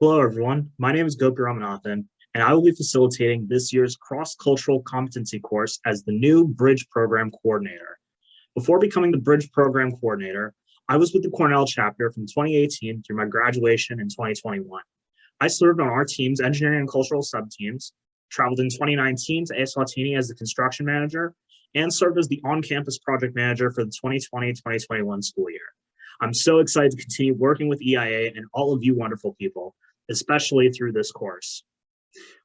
Hello, everyone. My name is Gopi Ramanathan, and I will be facilitating this year's cross-cultural competency course as the new Bridge Program Coordinator. Before becoming the Bridge Program Coordinator, I was with the Cornell chapter from 2018 through my graduation in 2021. I served on our team's engineering and cultural sub-teams, traveled in 2019 to Eswatini as the construction manager, and served as the on-campus project manager for the 2020-2021 school year. I'm so excited to continue working with EIA and all of you wonderful people, especially through this course.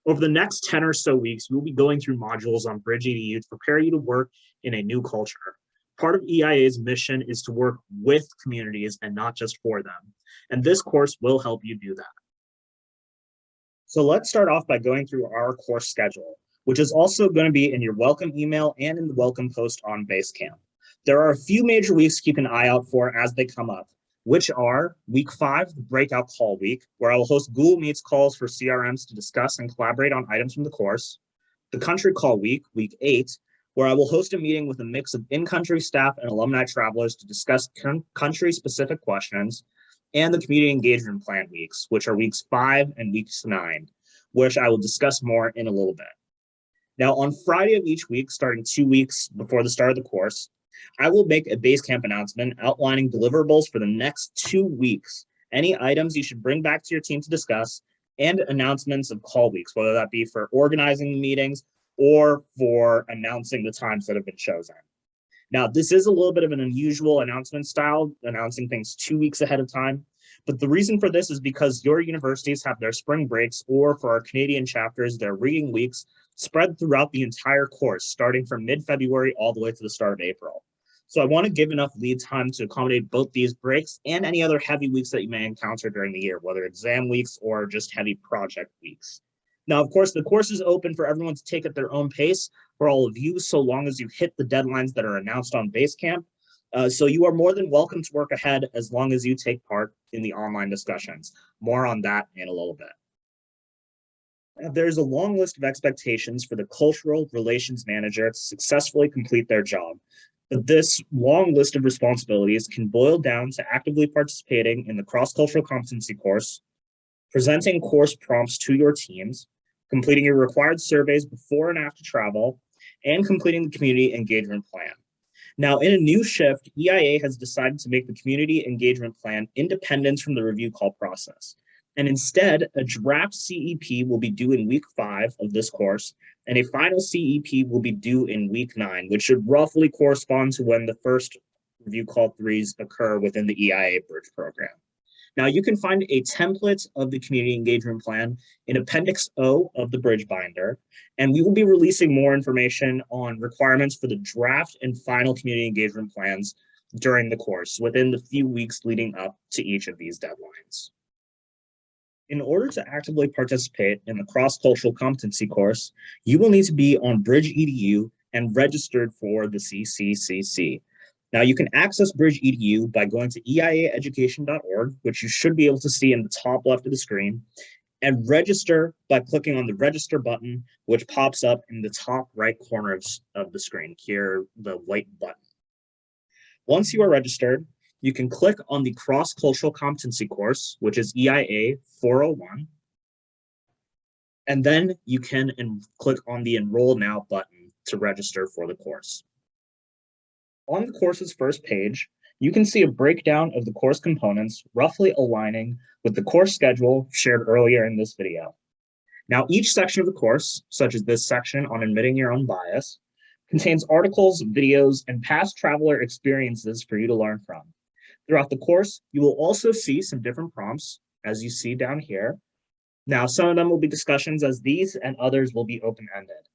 Over the next 10 or so weeks, we'll be going through modules on Bridge EDU to prepare you to work in a new culture. Part of EIA's mission is to work with communities and not just for them. And this course will help you do that. So let's start off by going through our course schedule, which is also going to be in your welcome email and in the welcome post on Basecamp. There are a few major weeks to keep an eye out for as they come up, which are week 5, the breakout call week, where I will host Google Meets calls for CRMs to discuss and collaborate on items from the course. The country call week, week 8, where I will host a meeting with a mix of in-country staff and alumni travelers to discuss country-specific questions. And the community engagement plan weeks, which are weeks 5 and weeks 9, which I will discuss more in a little bit. Now, on Friday of each week, starting 2 weeks before the start of the course, I will make a Basecamp announcement outlining deliverables for the next 2 weeks, any items you should bring back to your team to discuss, and announcements of call weeks, whether that be for organizing meetings or for announcing the times that have been chosen. Now, this is a little bit of an unusual announcement style, announcing things 2 weeks ahead of time. But the reason for this is because your universities have their spring breaks, or for our Canadian chapters, their reading weeks spread throughout the entire course, starting from mid-February all the way to the start of April. So I want to give enough lead time to accommodate both these breaks and any other heavy weeks that you may encounter during the year, whether exam weeks or just heavy project weeks. Now, of course, the course is open for everyone to take at their own pace for all of you, so long as you hit the deadlines that are announced on Basecamp. So you are more than welcome to work ahead as long as you take part in the online discussions. More on that in a little bit. There's a long list of expectations for the cultural relations manager to successfully complete their job. But this long list of responsibilities can boil down to actively participating in the cross-cultural competency course, presenting course prompts to your teams, completing your required surveys before and after travel, and completing the community engagement plan. Now, in a new shift, EIA has decided to make the community engagement plan independent from the review call process. And instead, a draft CEP will be due in week 5 of this course, and a final CEP will be due in week 9, which should roughly correspond to when the first review call 3s occur within the EIA Bridge program. Now, you can find a template of the community engagement plan in Appendix O of the Bridge binder, and we will be releasing more information on requirements for the draft and final community engagement plans during the course within the few weeks leading up to each of these deadlines. In order to actively participate in the cross-cultural competency course, you will need to be on Bridge EDU and registered for the CCCC. Now, you can access Bridge EDU by going to eiaeducation.org, which you should be able to see in the top left of the screen, and register by clicking on the register button, which pops up in the top right corner of the screen here, the white button. Once you are registered, you can click on the cross-cultural competency course, which is EIA 401, and then you can click on the Enroll Now button to register for the course. On the course's first page, you can see a breakdown of the course components roughly aligning with the course schedule shared earlier in this video. Now, each section of the course, such as this section on admitting your own bias, contains articles, videos, and past traveler experiences for you to learn from. Throughout the course, you will also see some different prompts, as you see down here. Now, some of them will be discussions as these, and others will be open-ended.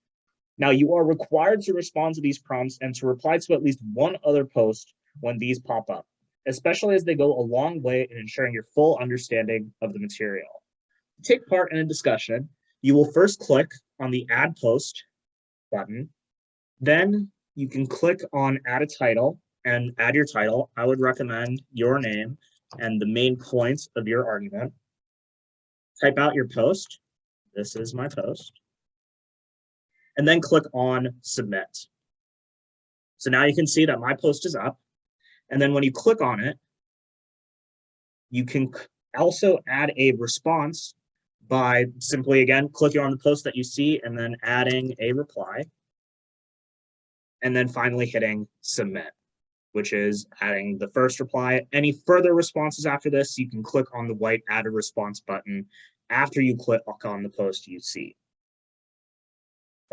Now, you are required to respond to these prompts and to reply to at least one other post when these pop up, especially as they go a long way in ensuring your full understanding of the material. To take part in a discussion, you will first click on the Add Post button. Then you can click on Add a Title and add your title. I would recommend your name and the main points of your argument. Type out your post. This is my post. And then click on Submit. So now you can see that my post is up. And then when you click on it, you can Also add a response by simply, again, clicking on the post that you see and then adding a reply. And then finally hitting submit, which is adding the first reply. Any further responses after this, you can click on the white add a response button after you click on the post you see.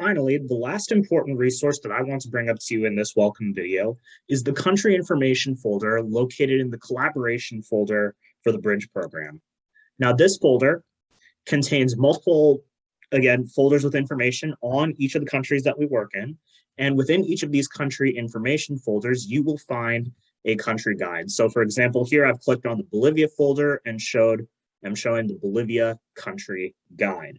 Finally, the last important resource that I want to bring up to you in this welcome video is the country information folder located in the collaboration folder for the Bridge program. Now, this folder contains multiple, again, folders with information on each of the countries that we work in. And within each of these country information folders, you will find a country guide. So for example, here I've clicked on the Bolivia folder and I'm showing the Bolivia country guide.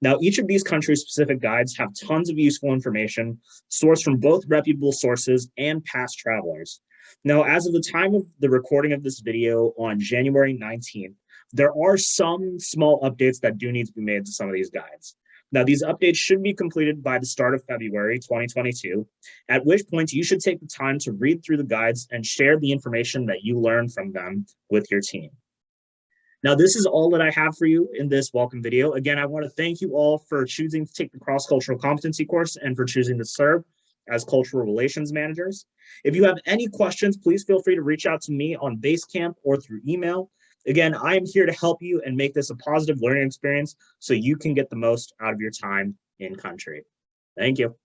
Now, each of these country-specific guides have tons of useful information sourced from both reputable sources and past travelers. Now, as of the time of the recording of this video on January 19th, there are some small updates that do need to be made to some of these guides. Now, these updates should be completed by the start of February 2022, at which point you should take the time to read through the guides and share the information that you learn from them with your team. Now, this is all that I have for you in this welcome video. Again, I want to thank you all for choosing to take the cross-cultural competency course and for choosing to serve as cultural relations managers. If you have any questions, please feel free to reach out to me on Basecamp or through email. Again, I am here to help you and make this a positive learning experience so you can get the most out of your time in country. Thank you.